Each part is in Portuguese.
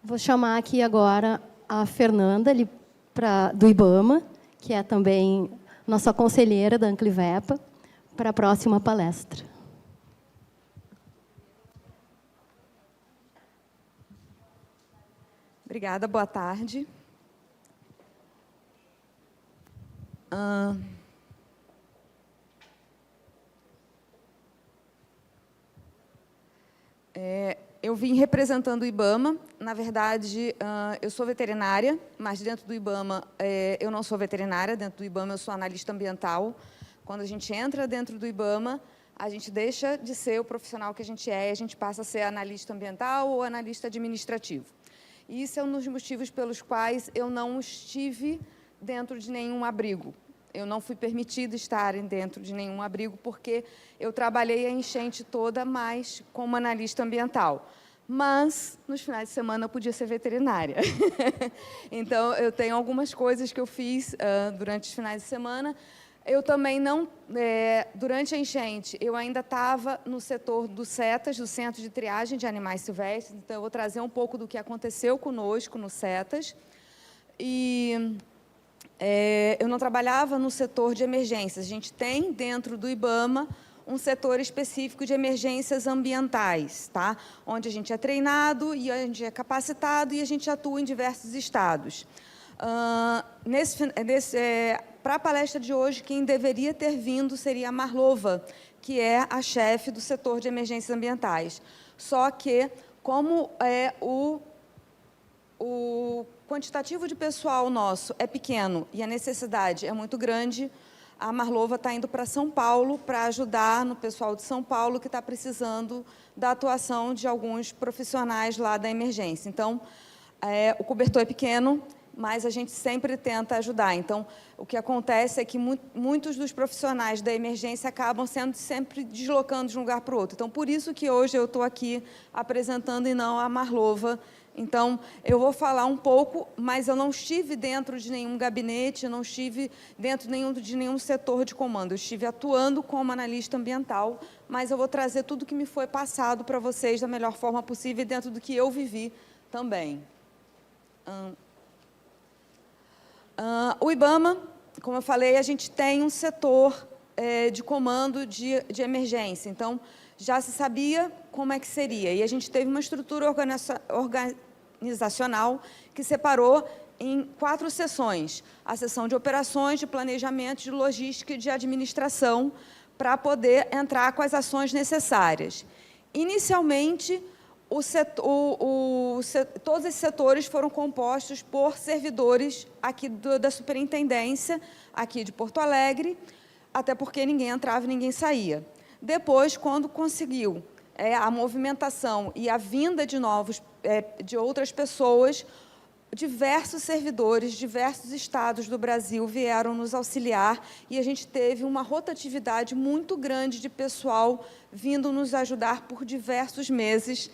Vou chamar aqui agora a Fernanda, do IBAMA, que é também nossa conselheira da Anclivepa, para a próxima palestra. Obrigada, boa tarde. Eu vim representando o IBAMA. Na verdade, eu sou veterinária, mas dentro do IBAMA eu não sou veterinária. Dentro do IBAMA eu sou analista ambiental. Quando a gente entra dentro do IBAMA, a gente deixa de ser o profissional que a gente é e a gente passa a ser analista ambiental ou analista administrativo. E isso é um dos motivos pelos quais eu não estive dentro de nenhum abrigo. Eu não fui permitida estar dentro de nenhum abrigo porque eu trabalhei a enchente toda mais como analista ambiental. Mas, nos finais de semana, eu podia ser veterinária. Então, eu tenho algumas coisas que eu fiz durante os finais de semana. Eu também não... durante a enchente, eu ainda estava no setor do CETAS, do Centro de Triagem de Animais Silvestres. Então, eu vou trazer um pouco do que aconteceu conosco no CETAS. E... eu não trabalhava no setor de emergências. A gente tem, dentro do IBAMA, um setor específico de emergências ambientais, tá? Onde a gente é treinado, e a gente é capacitado e a gente atua em diversos estados. Para a palestra de hoje, quem deveria ter vindo seria a Marlova, que é a chefe do setor de emergências ambientais. Só que, como o quantitativo de pessoal nosso é pequeno e a necessidade é muito grande, a Marlova está indo para São Paulo para ajudar no pessoal de São Paulo que está precisando da atuação de alguns profissionais lá da emergência. Então, o cobertor é pequeno, mas a gente sempre tenta ajudar. Então, o que acontece é que muitos dos profissionais da emergência acabam sempre deslocando de um lugar para o outro. Então, por isso que hoje eu estou aqui apresentando e não a Marlova. Então, eu vou falar um pouco, mas eu não estive dentro de nenhum gabinete, eu não estive dentro de nenhum setor de comando. Eu estive atuando como analista ambiental, mas eu vou trazer tudo que me foi passado para vocês da melhor forma possível, dentro do que eu vivi também. O IBAMA, como eu falei, a gente tem um setor de comando de emergência. Então, já se sabia como é que seria. E a gente teve uma estrutura organizacional que separou em 4 sessões. A sessão de operações, de planejamento, de logística e de administração, para poder entrar com as ações necessárias. Inicialmente, todos esses setores foram compostos por servidores aqui da superintendência, aqui de Porto Alegre, até porque ninguém entrava e ninguém saía. Depois, quando conseguiu a movimentação e a vinda de outras pessoas, diversos servidores, diversos estados do Brasil vieram nos auxiliar e a gente teve uma rotatividade muito grande de pessoal vindo nos ajudar por diversos meses,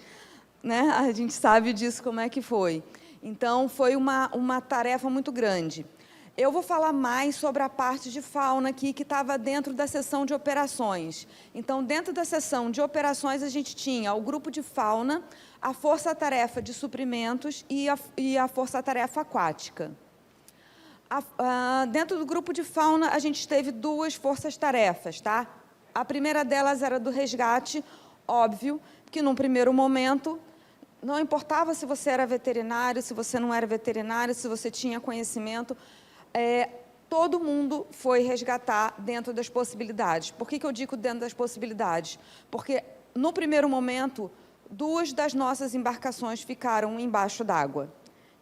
né? A gente sabe disso, como é que foi. Então, foi uma tarefa muito grande. Eu vou falar mais sobre a parte de fauna aqui, que estava dentro da seção de operações. Então, dentro da seção de operações, a gente tinha o grupo de fauna, a força-tarefa de suprimentos e a força-tarefa aquática. Dentro do grupo de fauna, a gente teve 2 forças-tarefas, tá? A primeira delas era do resgate, óbvio, que, num primeiro momento, não importava se você era veterinário, se você não era veterinário, se você tinha conhecimento, todo mundo foi resgatar dentro das possibilidades. Por que eu digo dentro das possibilidades? Porque, no primeiro momento, 2 das nossas embarcações ficaram embaixo d'água.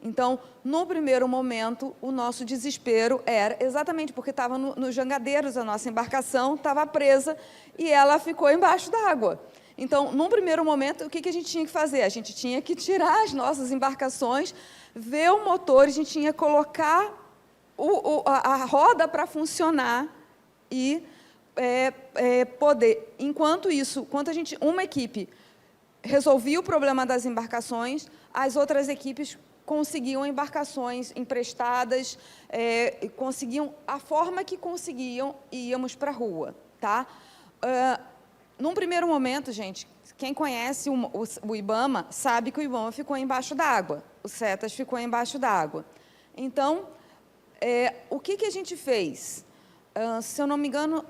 Então, no primeiro momento, o nosso desespero era exatamente porque estava nos jangadeiros, a nossa embarcação estava presa e ela ficou embaixo d'água. Então, num primeiro momento, o que a gente tinha que fazer? A gente tinha que tirar as nossas embarcações, ver o motor, a gente tinha que colocar a roda para funcionar e poder. Enquanto isso, uma equipe resolvia o problema das embarcações, as outras equipes conseguiam embarcações emprestadas, conseguiam a forma que conseguiam e íamos para a rua, tá? Num primeiro momento, gente, quem conhece o IBAMA sabe que o IBAMA ficou embaixo d'água, o CETAS ficou embaixo d'água. Então, o que a gente fez? Se eu não me engano,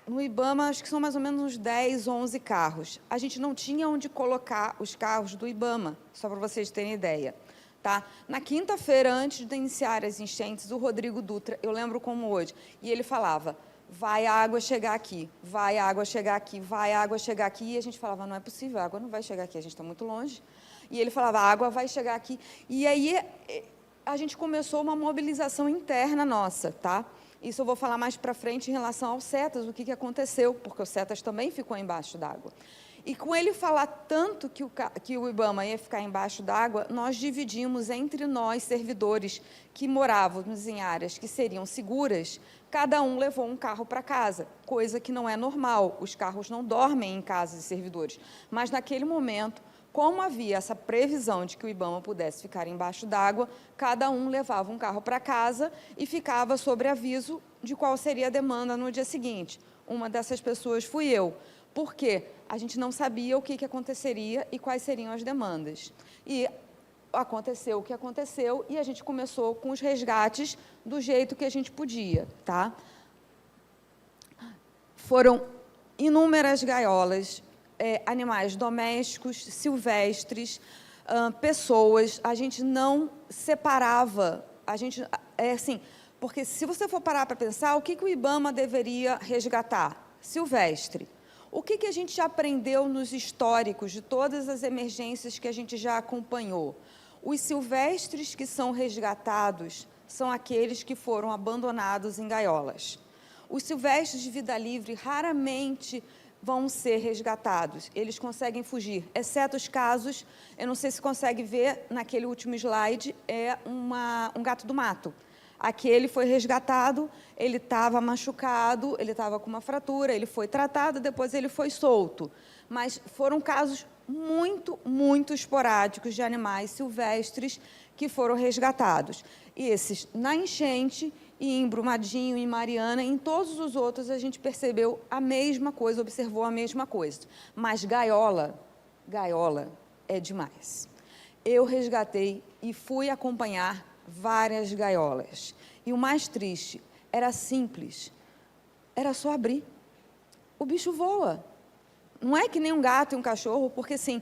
no IBAMA, acho que são mais ou menos uns 10, 11 carros. A gente não tinha onde colocar os carros do IBAMA, só para vocês terem ideia. Tá? Na quinta-feira, antes de iniciar as enchentes, o Rodrigo Dutra, eu lembro como hoje, e ele falava, vai a água chegar aqui, vai a água chegar aqui, vai a água chegar aqui, e a gente falava, não é possível, a água não vai chegar aqui, a gente está muito longe. E ele falava, a água vai chegar aqui. E aí a gente começou uma mobilização interna nossa, tá? Isso eu vou falar mais para frente em relação ao CETAS, o que aconteceu, porque o CETAS também ficou embaixo d'água. E com ele falar tanto que o IBAMA ia ficar embaixo d'água, nós dividimos entre nós, servidores, que morávamos em áreas que seriam seguras, cada um levou um carro para casa, coisa que não é normal, os carros não dormem em casas de servidores. Mas, naquele momento, como havia essa previsão de que o IBAMA pudesse ficar embaixo d'água, cada um levava um carro para casa e ficava sob aviso de qual seria a demanda no dia seguinte. Uma dessas pessoas fui eu. Por quê? A gente não sabia o que aconteceria e quais seriam as demandas. E aconteceu o que aconteceu e a gente começou com os resgates do jeito que a gente podia. Tá? Foram inúmeras gaiolas, animais domésticos, silvestres, pessoas. A gente não separava. Assim, porque se você for parar para pensar, o que o IBAMA deveria resgatar? Silvestre. O que a gente já aprendeu nos históricos de todas as emergências que a gente já acompanhou? Os silvestres que são resgatados são aqueles que foram abandonados em gaiolas. Os silvestres de vida livre raramente vão ser resgatados, eles conseguem fugir, exceto os casos, eu não sei se consegue ver naquele último slide, um gato do mato. Aquele foi resgatado, ele estava machucado, ele estava com uma fratura, ele foi tratado, depois ele foi solto. Mas foram casos muito, muito esporádicos de animais silvestres que foram resgatados. E esses, na enchente, e em Brumadinho, em Mariana, em todos os outros, a gente percebeu a mesma coisa, observou a mesma coisa. Mas gaiola é demais. Eu resgatei e fui acompanhar várias gaiolas. E o mais triste, era simples, era só abrir. O bicho voa. Não é que nem um gato e um cachorro, porque, assim,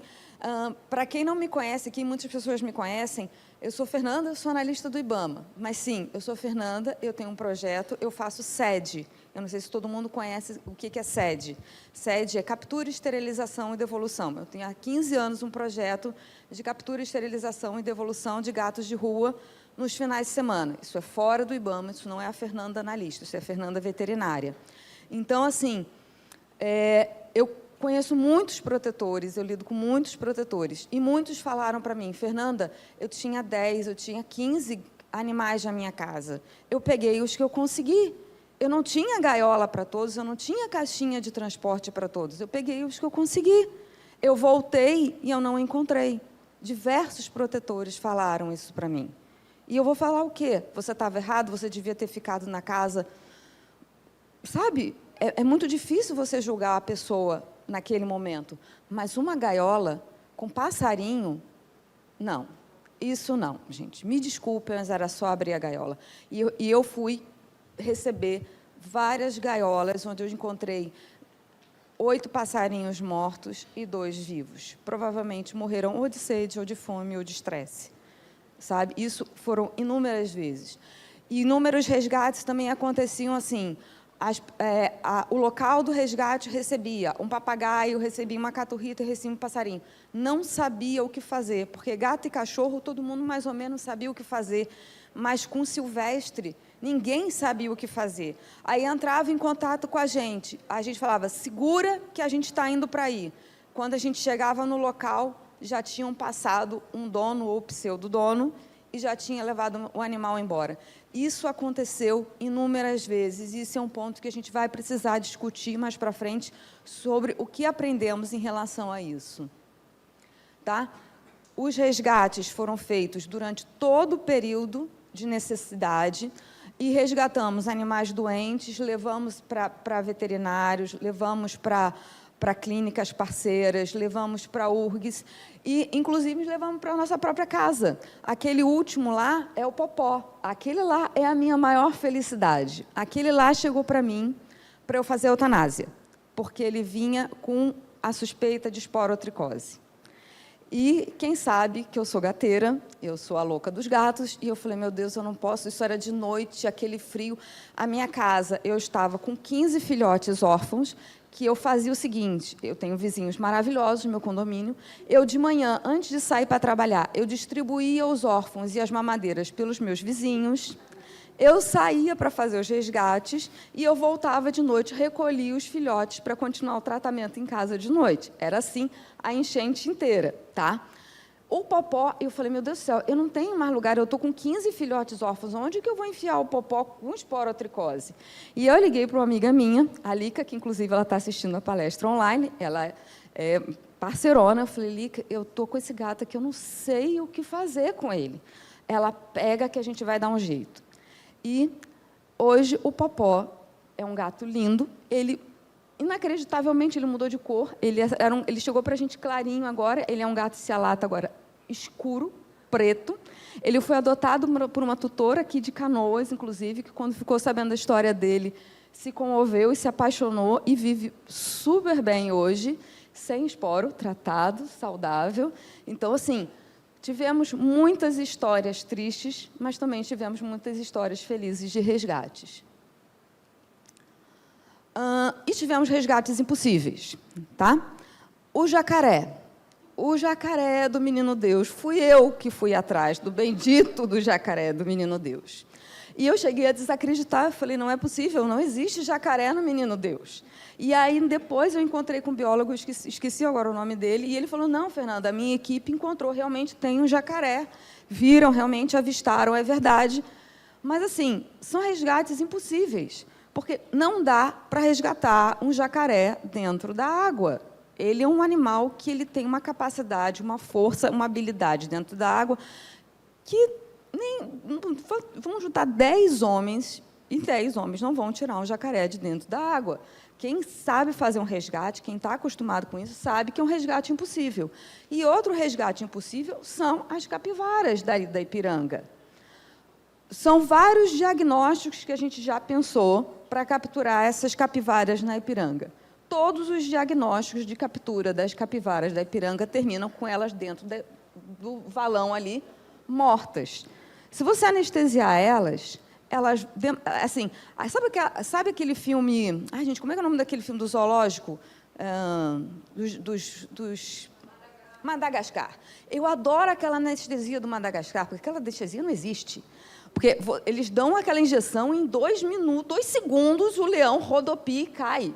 para quem não me conhece aqui, muitas pessoas me conhecem, eu sou Fernanda, eu sou analista do IBAMA. Mas, sim, eu sou Fernanda, eu tenho um projeto, eu faço SED. Eu não sei se todo mundo conhece o que é SED. SED é captura, esterilização e devolução. Eu tenho há 15 anos um projeto de captura, esterilização e devolução de gatos de rua nos finais de semana. Isso é fora do IBAMA, isso não é a Fernanda analista, isso é a Fernanda veterinária. Então, assim, eu conheço muitos protetores, eu lido com muitos protetores, e muitos falaram para mim, Fernanda, eu tinha 10, eu tinha 15 animais na minha casa. Eu peguei os que eu consegui. Eu não tinha gaiola para todos, eu não tinha caixinha de transporte para todos. Eu peguei os que eu consegui. Eu voltei e eu não encontrei. Diversos protetores falaram isso para mim. E eu vou falar o quê? Você estava errado, você devia ter ficado na casa. Sabe, é muito difícil você julgar a pessoa naquele momento. Mas uma gaiola com passarinho, não. Isso não, gente. Me desculpem, mas era só abrir a gaiola. E eu fui receber várias gaiolas, onde eu encontrei 8 passarinhos mortos e 2 vivos. Provavelmente morreram ou de sede, ou de fome, ou de estresse. Sabe? Isso foram inúmeras vezes. E inúmeros resgates também aconteciam assim. O local do resgate recebia um papagaio, recebia uma caturrita e recebia um passarinho. Não sabia o que fazer, porque gato e cachorro, todo mundo mais ou menos sabia o que fazer, mas com silvestre, ninguém sabia o que fazer. Aí entrava em contato com a gente falava, segura que a gente está indo para aí. Quando a gente chegava no local, já tinham passado um dono ou pseudo-dono e já tinha levado o animal embora. Isso aconteceu inúmeras vezes, e isso é um ponto que a gente vai precisar discutir mais para frente sobre o que aprendemos em relação a isso. Tá? Os resgates foram feitos durante todo o período de necessidade e resgatamos animais doentes, levamos para veterinários, levamos para para clínicas parceiras, levamos para a URGS e, inclusive, levamos para a nossa própria casa. Aquele último lá é o Popó. Aquele lá é a minha maior felicidade. Aquele lá chegou para mim para eu fazer eutanásia, porque ele vinha com a suspeita de esporotricose. E quem sabe que eu sou gateira, eu sou a louca dos gatos, e eu falei, meu Deus, eu não posso, isso era de noite, aquele frio. A minha casa, eu estava com 15 filhotes órfãos, que eu fazia o seguinte, eu tenho vizinhos maravilhosos no meu condomínio, eu de manhã, antes de sair para trabalhar, eu distribuía os órfãos e as mamadeiras pelos meus vizinhos, eu saía para fazer os resgates e eu voltava de noite, recolhia os filhotes para continuar o tratamento em casa de noite. Era assim a enchente inteira, tá? O Popó, eu falei, meu Deus do céu, eu não tenho mais lugar, eu estou com 15 filhotes órfãos, onde que eu vou enfiar o Popó com esporotricose? E eu liguei para uma amiga minha, a Lica, que inclusive ela está assistindo a palestra online, ela é parceirona, eu falei, Lica, eu estou com esse gato aqui, eu não sei o que fazer com ele. Ela pega que a gente vai dar um jeito. E hoje o Popó é um gato lindo, ele inacreditavelmente ele mudou de cor, ele chegou para a gente clarinho agora, ele é um gato cialata agora escuro, preto. Ele foi adotado por uma tutora aqui de Canoas, inclusive, que quando ficou sabendo da história dele, se comoveu e se apaixonou e vive super bem hoje, sem esporo, tratado, saudável. Então, assim, tivemos muitas histórias tristes, mas também tivemos muitas histórias felizes de resgates. E tivemos resgates impossíveis, tá? O jacaré do Menino Deus, fui eu que fui atrás do bendito do jacaré do Menino Deus. E eu cheguei a desacreditar, eu falei, não é possível, não existe jacaré no Menino Deus. E aí, depois, eu encontrei com um biólogo, esqueci agora o nome dele, e ele falou, não, Fernanda, a minha equipe encontrou, realmente tem um jacaré, viram, realmente avistaram, é verdade. Mas, assim, são resgates impossíveis, porque não dá para resgatar um jacaré dentro da água. Ele é um animal que ele tem uma capacidade, uma força, uma habilidade dentro da água que vamos juntar 10 homens, e 10 homens não vão tirar um jacaré de dentro da água. Quem sabe fazer um resgate, quem está acostumado com isso, sabe que é um resgate impossível. E outro resgate impossível são as capivaras da Ipiranga. São vários diagnósticos que a gente já pensou para capturar essas capivaras na Ipiranga. Todos os diagnósticos de captura das capivaras da Ipiranga terminam com elas dentro do valão ali, mortas. Se você anestesiar elas, assim, sabe aquele filme... Ai, gente, como é que é o nome daquele filme do zoológico? Dos Madagascar. Eu adoro aquela anestesia do Madagascar, porque aquela anestesia não existe. Porque eles dão aquela injeção em 2 minutos, 2 segundos, o leão rodopia e cai.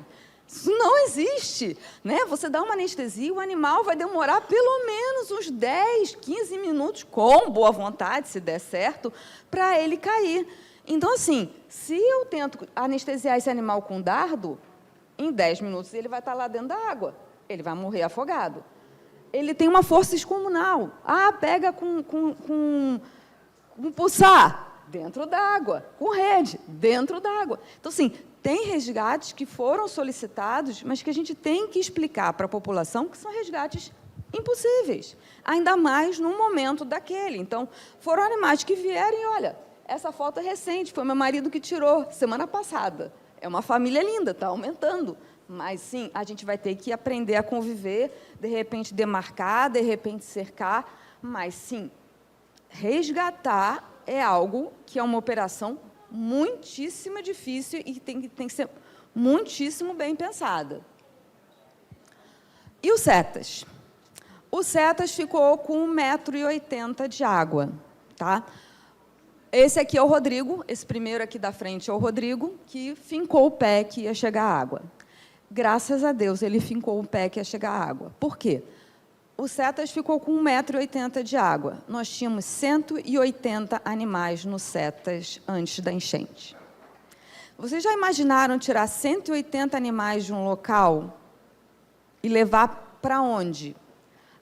Isso não existe, né? Você dá uma anestesia, o animal vai demorar pelo menos uns 10, 15 minutos, com boa vontade, se der certo, para ele cair. Então, assim, se eu tento anestesiar esse animal com dardo, em 10 minutos ele vai estar lá dentro da água, ele vai morrer afogado. Ele tem uma força descomunal. Pega com pulsar, dentro da água, com rede, dentro da água. Então, assim, tem resgates que foram solicitados, mas que a gente tem que explicar para a população que são resgates impossíveis, ainda mais no momento daquele. Então, foram animais que vieram e, olha, essa foto é recente, foi meu marido que tirou semana passada. É uma família linda, está aumentando. Mas, sim, a gente vai ter que aprender a conviver, de repente demarcar, de repente cercar, mas, sim, resgatar é algo que é uma operação muitíssimo difícil e tem que ser muitíssimo bem pensada. E o Cetas? O Cetas ficou com 1,80 m de água. Tá? Esse aqui é o Rodrigo, esse primeiro aqui da frente é o Rodrigo, que fincou o pé que ia chegar à água. Graças a Deus, ele fincou o pé que ia chegar à água. Por quê? O Cetas ficou com 1,80 m de água. Nós tínhamos 180 animais no Cetas antes da enchente. Vocês já imaginaram tirar 180 animais de um local e levar para onde?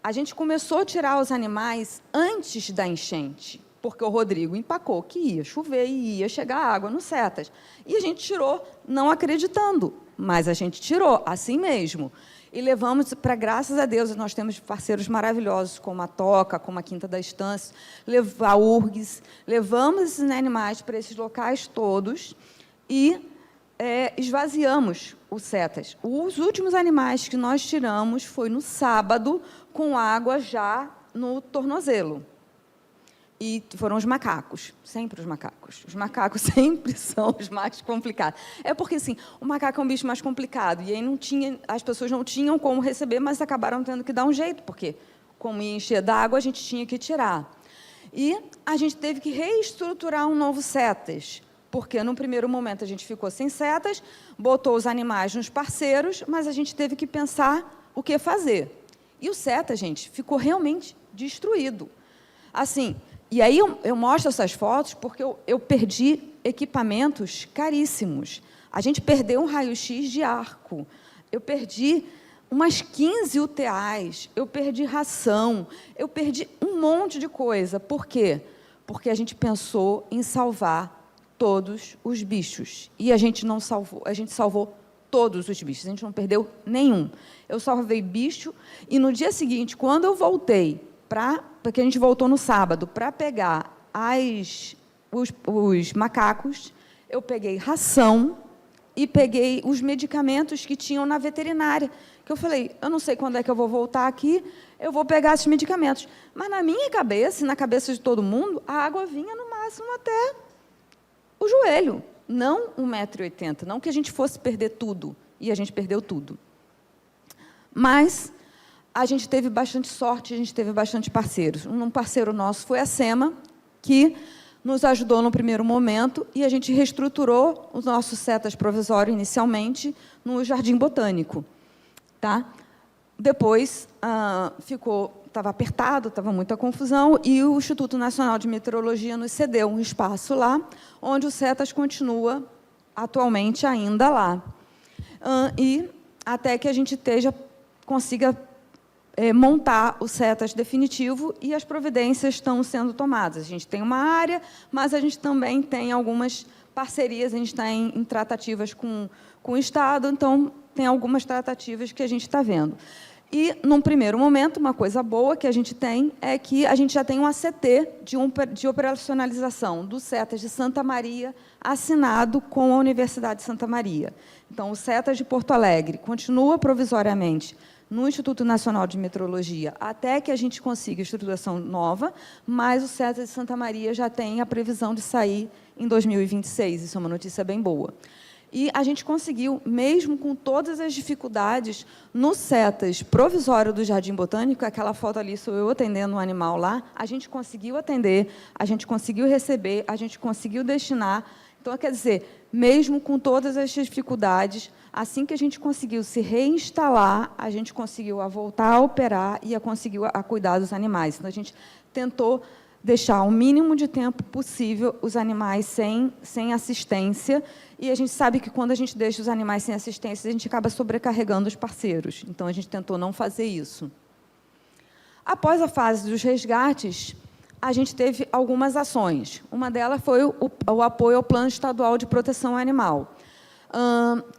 A gente começou a tirar os animais antes da enchente, porque o Rodrigo empacou que ia chover e ia chegar água no Cetas. E a gente tirou não acreditando, mas a gente tirou assim mesmo. E levamos para, graças a Deus, nós temos parceiros maravilhosos, como a Toca, como a Quinta da Estância, a URGS, levamos esses animais para esses locais todos e esvaziamos os CETAS. Os últimos animais que nós tiramos foi no sábado, com água já no tornozelo. E foram os macacos, sempre os macacos. Os macacos sempre são os mais complicados. É porque, assim, o macaco é um bicho mais complicado, e aí as pessoas não tinham como receber, mas acabaram tendo que dar um jeito, porque, como ia encher d'água, a gente tinha que tirar. E a gente teve que reestruturar um novo CETAS, porque, no primeiro momento, a gente ficou sem CETAS, botou os animais nos parceiros, mas a gente teve que pensar o que fazer. E o CETAS, gente, ficou realmente destruído. Assim, e aí eu mostro essas fotos porque eu perdi equipamentos caríssimos. A gente perdeu um raio-x de arco, eu perdi umas 15 UTAs, eu perdi ração, eu perdi um monte de coisa. Por quê? Porque a gente pensou em salvar todos os bichos. E a gente não salvou, a gente salvou todos os bichos, a gente não perdeu nenhum. Eu salvei bicho, e no dia seguinte, quando eu voltei, porque a gente voltou no sábado, para pegar os macacos, eu peguei ração e peguei os medicamentos que tinham na veterinária, que eu falei, eu não sei quando é que eu vou voltar aqui, eu vou pegar esses medicamentos. Mas, na minha cabeça, e na cabeça de todo mundo, a água vinha, no máximo, até o joelho, não 1,80 m, não que a gente fosse perder tudo, e a gente perdeu tudo. Mas a gente teve bastante sorte, a gente teve bastante parceiros. Um parceiro nosso foi a SEMA, que nos ajudou no primeiro momento, e a gente reestruturou os nossos CETAS provisório inicialmente no Jardim Botânico. Tá? Depois, estava apertado, estava muita confusão, e o Instituto Nacional de Meteorologia nos cedeu um espaço lá, onde o CETAS continua atualmente ainda lá. E até que a gente consiga montar o CETAS definitivo, e as providências estão sendo tomadas. A gente tem uma área, mas a gente também tem algumas parcerias, a gente está em tratativas com o Estado, então tem algumas tratativas que a gente está vendo. E, num primeiro momento, uma coisa boa que a gente tem é que a gente já tem um ACT de operacionalização do CETAS de Santa Maria, assinado com a Universidade de Santa Maria. Então, o CETAS de Porto Alegre continua provisoriamente no Instituto Nacional de Meteorologia, até que a gente consiga estruturação nova, mas o CETAS de Santa Maria já tem a previsão de sair em 2026, isso é uma notícia bem boa. E a gente conseguiu, mesmo com todas as dificuldades, no CETAS provisório do Jardim Botânico, aquela foto ali, sou eu atendendo um animal lá, a gente conseguiu atender, a gente conseguiu receber, a gente conseguiu destinar. Então, quer dizer, mesmo com todas as dificuldades, assim que a gente conseguiu se reinstalar, a gente conseguiu voltar a operar e conseguiu cuidar dos animais. Então, a gente tentou deixar o mínimo de tempo possível os animais sem assistência, e a gente sabe que, quando a gente deixa os animais sem assistência, a gente acaba sobrecarregando os parceiros. Então, a gente tentou não fazer isso. Após a fase dos resgates, a gente teve algumas ações. Uma delas foi o apoio ao Plano Estadual de Proteção Animal,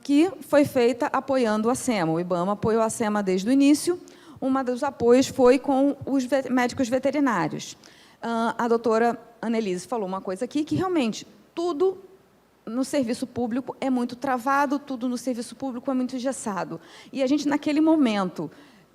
que foi feita apoiando a SEMA. O IBAMA apoiou a SEMA desde o início. Um dos apoios foi com os médicos veterinários. A doutora Annelise falou uma coisa aqui, que, realmente, tudo no serviço público é muito travado, tudo no serviço público é muito engessado. E a gente, naquele momento,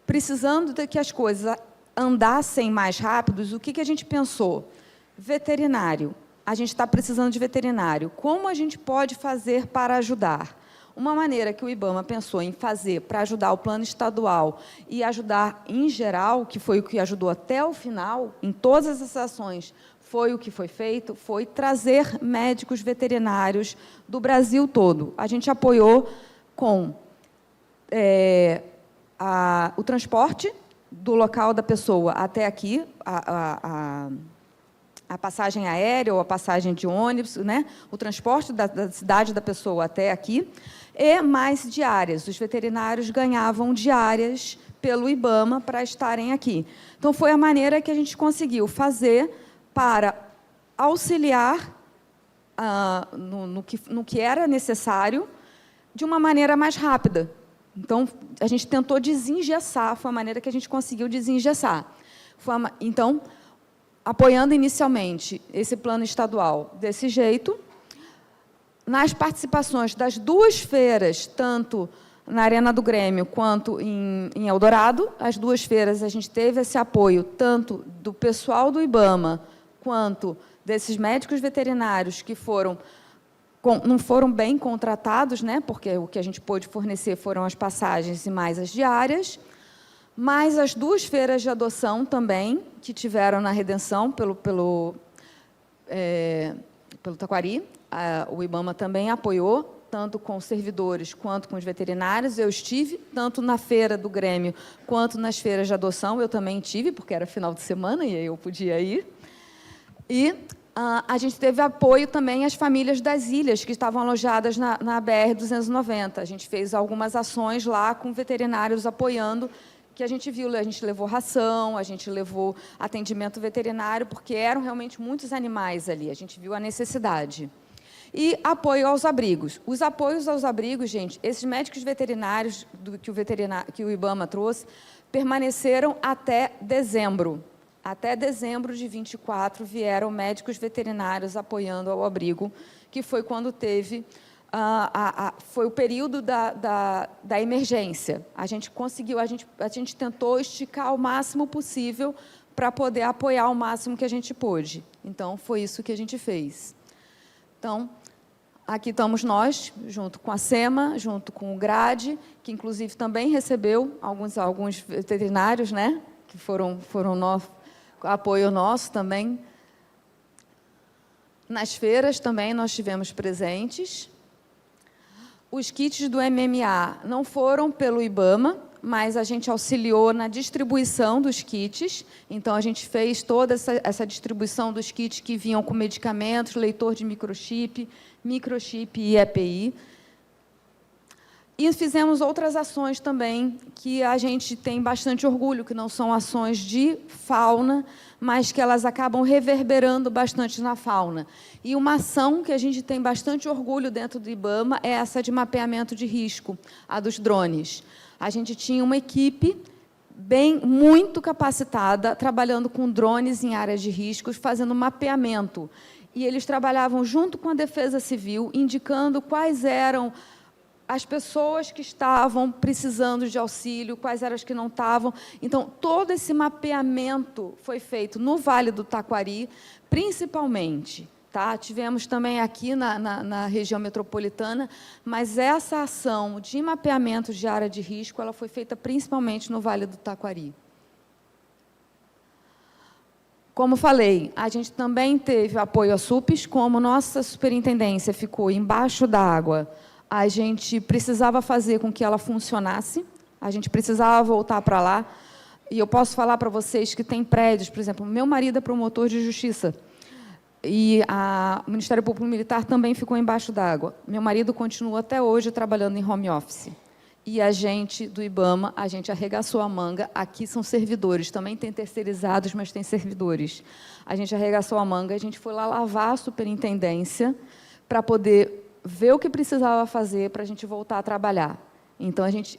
precisando de que as coisas andassem mais rápidos, o que a gente pensou? Veterinário. A gente está precisando de veterinário. Como a gente pode fazer para ajudar? Uma maneira que o IBAMA pensou em fazer para ajudar o plano estadual e ajudar em geral, que foi o que ajudou até o final, em todas as ações, foi o que foi feito, foi trazer médicos veterinários do Brasil todo. A gente apoiou com o transporte do local da pessoa até aqui, a passagem aérea ou a passagem de ônibus, né? O transporte da cidade da pessoa até aqui, e mais diárias. Os veterinários ganhavam diárias pelo IBAMA para estarem aqui. Então, foi a maneira que a gente conseguiu fazer para auxiliar no que era necessário, de uma maneira mais rápida. Então, a gente tentou desengessar, foi a maneira que a gente conseguiu desengessar. Então, apoiando inicialmente esse plano estadual desse jeito, nas participações das 2 feiras, tanto na Arena do Grêmio quanto em Eldorado, as 2 feiras a gente teve esse apoio tanto do pessoal do IBAMA quanto desses médicos veterinários que não foram bem contratados, né, porque o que a gente pôde fornecer foram as passagens e mais as diárias, mas as 2 feiras de adoção também, que tiveram na Redenção pelo Taquari, o IBAMA também apoiou, tanto com os servidores quanto com os veterinários. Eu estive, tanto na feira do Grêmio quanto nas feiras de adoção, eu também tive, porque era final de semana e aí eu podia ir. E a gente teve apoio também às famílias das ilhas, que estavam alojadas na BR-290. A gente fez algumas ações lá com veterinários apoiando, que a gente viu, a gente levou ração, a gente levou atendimento veterinário, porque eram realmente muitos animais ali, a gente viu a necessidade. E apoio aos abrigos. Os apoios aos abrigos, gente, esses médicos veterinários que o IBAMA trouxe, permaneceram até dezembro. Até dezembro de 24 vieram médicos veterinários apoiando ao abrigo, que foi quando teve... foi o período da emergência. A gente conseguiu, a gente tentou esticar ao máximo possível para poder apoiar o máximo que a gente pôde. Então, foi isso que a gente fez. Então, aqui estamos nós, junto com a SEMA, junto com o GRADE, que, inclusive, também recebeu alguns veterinários, né, que foram apoio nosso também. Nas feiras também nós tivemos presentes. Os kits do MMA não foram pelo IBAMA, mas a gente auxiliou na distribuição dos kits. Então, a gente fez toda essa distribuição dos kits que vinham com medicamentos, leitor de microchip e EPI. E fizemos outras ações também, que a gente tem bastante orgulho, que não são ações de fauna, mas que elas acabam reverberando bastante na fauna. E uma ação que a gente tem bastante orgulho dentro do IBAMA é essa de mapeamento de risco, a dos drones. A gente tinha uma equipe muito capacitada, trabalhando com drones em áreas de riscos, fazendo mapeamento. E eles trabalhavam junto com a Defesa Civil, indicando quais eram as pessoas que estavam precisando de auxílio, quais eram as que não estavam. Então, todo esse mapeamento foi feito no Vale do Taquari, principalmente. Tá? Tivemos também aqui na região metropolitana, mas essa ação de mapeamento de área de risco ela foi feita principalmente no Vale do Taquari. Como falei, a gente também teve apoio à SUPES, como nossa superintendência ficou embaixo d'água, a gente precisava fazer com que ela funcionasse, a gente precisava voltar para lá, e eu posso falar para vocês que tem prédios, por exemplo, meu marido é promotor de justiça, e o Ministério Público Militar também ficou embaixo d'água. Meu marido continua até hoje trabalhando em home office. E a gente, do IBAMA, a gente arregaçou a manga. Aqui são servidores, também tem terceirizados, mas tem servidores. A gente arregaçou a manga, a gente foi lá lavar a superintendência para poder ver o que precisava fazer para a gente voltar a trabalhar. Então, a gente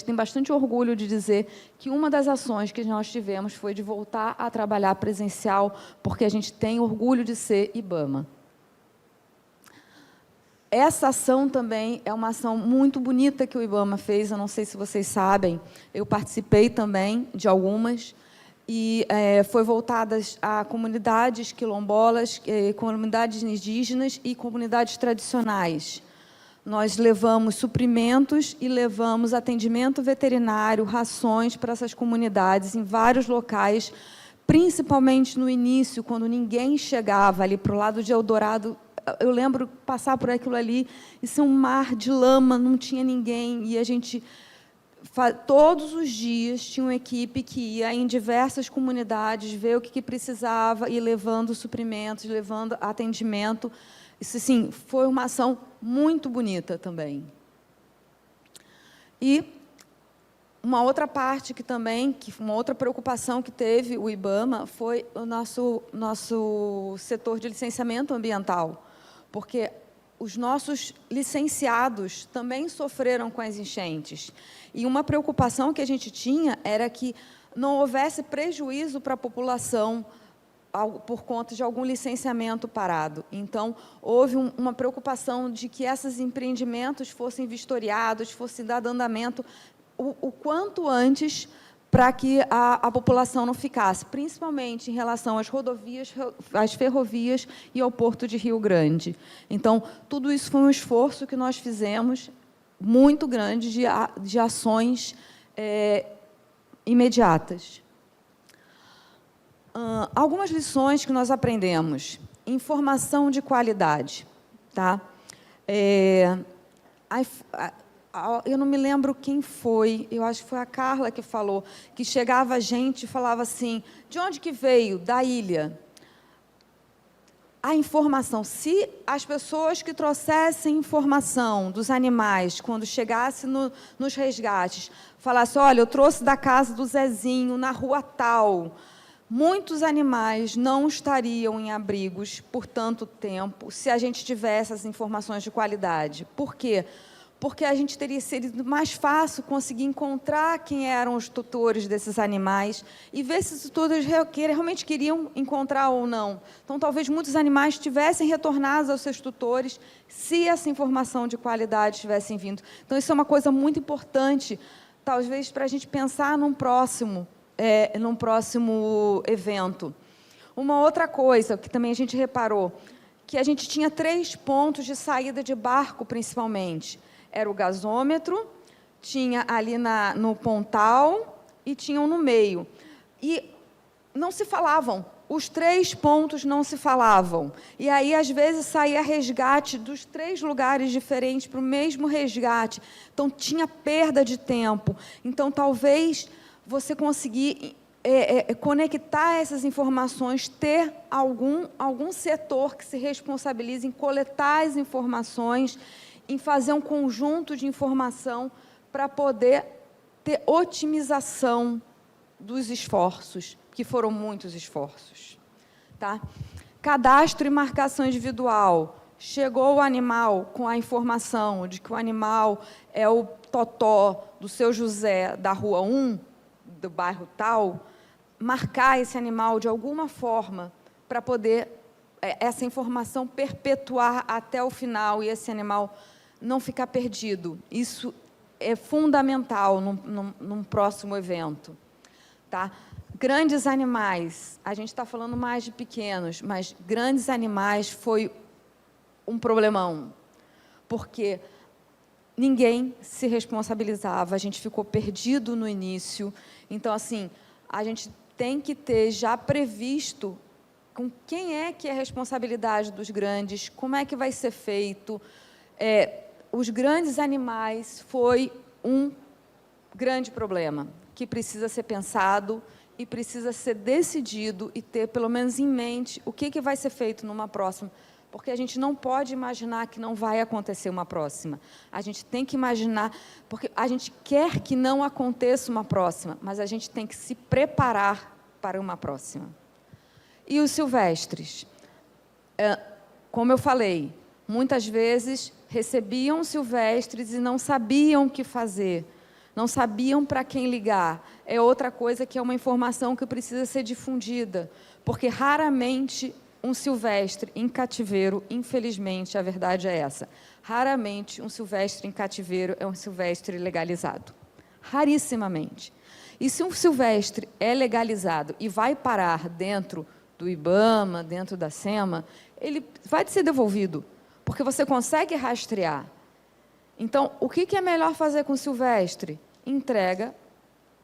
tem bastante orgulho de dizer que uma das ações que nós tivemos foi de voltar a trabalhar presencial, porque a gente tem orgulho de ser IBAMA. Essa ação também é uma ação muito bonita que o IBAMA fez, eu não sei se vocês sabem, eu participei também de algumas, e foi voltada a comunidades quilombolas, comunidades indígenas e comunidades tradicionais. Nós levamos suprimentos e levamos atendimento veterinário, rações para essas comunidades em vários locais, principalmente no início, quando ninguém chegava ali para o lado de Eldorado. Eu lembro passar por aquilo ali e ser um mar de lama, não tinha ninguém, e a gente, todos os dias, tinha uma equipe que ia em diversas comunidades ver o que precisava, e levando suprimentos, levando atendimento. Isso, sim, foi uma ação muito bonita também. E uma outra parte uma outra preocupação que teve o IBAMA foi o nosso setor de licenciamento ambiental, porque os nossos licenciados também sofreram com as enchentes. E uma preocupação que a gente tinha era que não houvesse prejuízo para a população por conta de algum licenciamento parado. Então, houve uma preocupação de que esses empreendimentos fossem vistoriados, fossem dado andamento o quanto antes, para que a população não ficasse, principalmente em relação às rodovias, às ferrovias e ao Porto de Rio Grande. Então, tudo isso foi um esforço que nós fizemos, muito grande, de ações imediatas. Algumas lições que nós aprendemos. Informação de qualidade. Tá? Eu não me lembro quem foi, eu acho que foi a Carla que falou, que chegava gente e falava assim, de onde que veio? Da ilha. A informação, se as pessoas que trouxessem informação dos animais, quando chegasse nos resgates, falassem, olha, eu trouxe da casa do Zezinho, na rua tal, muitos animais não estariam em abrigos por tanto tempo se a gente tivesse as informações de qualidade. Por quê? Porque a gente teria sido mais fácil conseguir encontrar quem eram os tutores desses animais e ver se os tutores realmente queriam encontrar ou não. Então, talvez muitos animais tivessem retornado aos seus tutores se essa informação de qualidade tivessem vindo. Então, isso é uma coisa muito importante, talvez, para a gente pensar num próximo evento. Uma outra coisa que também a gente reparou, que a gente tinha 3 pontos de saída de barco, principalmente. Era o gasômetro, tinha ali no pontal e tinham no meio. E não se falavam, os 3 pontos não se falavam. E aí, às vezes, saía resgate dos 3 lugares diferentes para o mesmo resgate. Então, tinha perda de tempo. Então, talvez você conseguir conectar essas informações, ter algum setor que se responsabilize em coletar as informações, em fazer um conjunto de informação para poder ter otimização dos esforços, que foram muitos esforços. Tá? Cadastro e marcação individual. Chegou o animal com a informação de que o animal é o totó do seu José, da rua 1, do bairro tal, marcar esse animal de alguma forma para poder essa informação perpetuar até o final e esse animal não ficar perdido. Isso é fundamental num próximo evento. Tá? Grandes animais, a gente está falando mais de pequenos, mas grandes animais foi um problemão, porque ninguém se responsabilizava, a gente ficou perdido no início. Então, assim, a gente tem que ter já previsto com quem é que é a responsabilidade dos grandes, como é que vai ser feito. Os grandes animais foi um grande problema, que precisa ser pensado e precisa ser decidido e ter, pelo menos, em mente o que vai ser feito numa próxima, porque a gente não pode imaginar que não vai acontecer uma próxima. A gente tem que imaginar, porque a gente quer que não aconteça uma próxima, mas a gente tem que se preparar para uma próxima. E os silvestres? Como eu falei, muitas vezes recebiam silvestres e não sabiam o que fazer, não sabiam para quem ligar. É outra coisa que é uma informação que precisa ser difundida, porque raramente um silvestre em cativeiro, infelizmente, a verdade é essa, raramente um silvestre em cativeiro é um silvestre legalizado. Rarissimamente. E se um silvestre é legalizado e vai parar dentro do IBAMA, dentro da SEMA, ele vai ser devolvido, porque você consegue rastrear. Então, o que é melhor fazer com o silvestre? Entrega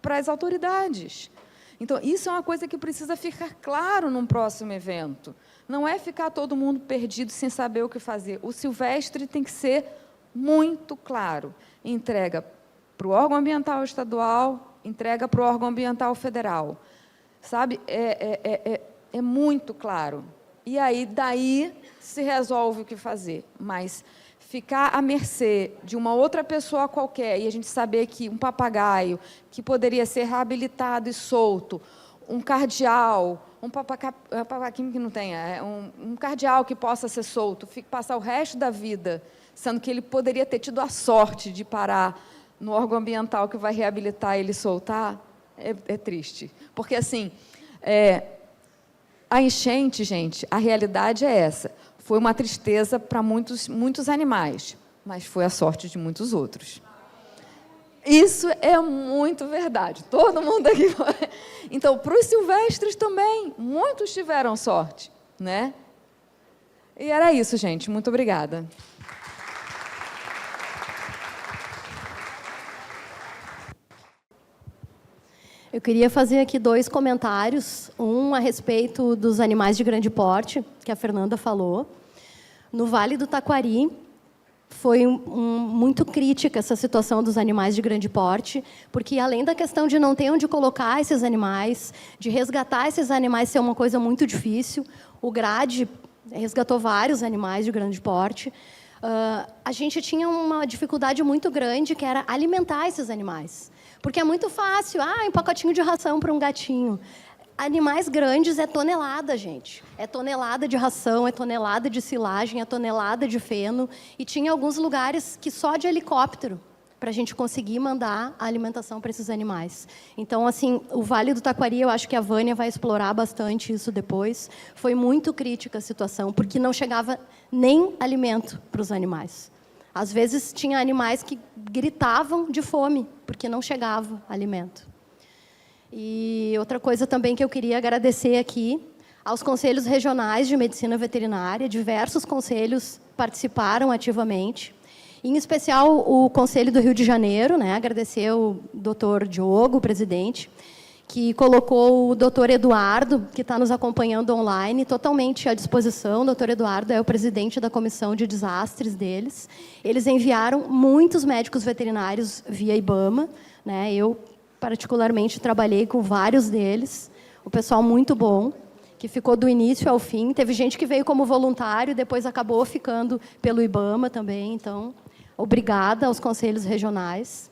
para as autoridades. Então, isso é uma coisa que precisa ficar claro num próximo evento. Não é ficar todo mundo perdido sem saber o que fazer. O silvestre tem que ser muito claro. Entrega para o órgão ambiental estadual, entrega para o órgão ambiental federal. Sabe? É muito claro. E aí, daí, se resolve o que fazer. Mas ficar à mercê de uma outra pessoa qualquer, e a gente saber que um papagaio, que poderia ser reabilitado e solto, um cardeal, um papaquim que não tenha, um cardeal que possa ser solto, passar o resto da vida, sendo que ele poderia ter tido a sorte de parar no órgão ambiental que vai reabilitar ele e soltar, é triste. Porque, assim, a enchente, gente, a realidade é essa. Foi uma tristeza para muitos animais, mas foi a sorte de muitos outros. Isso é muito verdade. Todo mundo aqui... Então, para os silvestres também, muitos tiveram sorte, né? E era isso, gente. Muito obrigada. Eu queria fazer aqui 2 comentários. Um a respeito dos animais de grande porte, que a Fernanda falou. No Vale do Taquari, foi muito crítica essa situação dos animais de grande porte, porque, além da questão de não ter onde colocar esses animais, de resgatar esses animais ser uma coisa muito difícil, o GRADE resgatou vários animais de grande porte, a gente tinha uma dificuldade muito grande, que era alimentar esses animais. Porque é muito fácil, um pacotinho de ração para um gatinho. Animais grandes é tonelada, gente. É tonelada de ração, é tonelada de silagem, é tonelada de feno. E tinha alguns lugares que só de helicóptero, para a gente conseguir mandar a alimentação para esses animais. Então, assim, o Vale do Taquari, eu acho que a Vânia vai explorar bastante isso depois. Foi muito crítica a situação, porque não chegava nem alimento para os animais. Às vezes, tinha animais que gritavam de fome, porque não chegava alimento. E outra coisa também que eu queria agradecer aqui aos conselhos regionais de medicina veterinária. Diversos conselhos participaram ativamente, em especial o Conselho do Rio de Janeiro, né? Agradecer o doutor Diogo, o presidente, que colocou o doutor Eduardo, que está nos acompanhando online, totalmente à disposição. O doutor Eduardo é o presidente da comissão de desastres deles. Eles enviaram muitos médicos veterinários via IBAMA, né? Eu, particularmente, trabalhei com vários deles, o pessoal muito bom, que ficou do início ao fim. Teve gente que veio como voluntário, depois acabou ficando pelo IBAMA também. Então, obrigada aos conselhos regionais.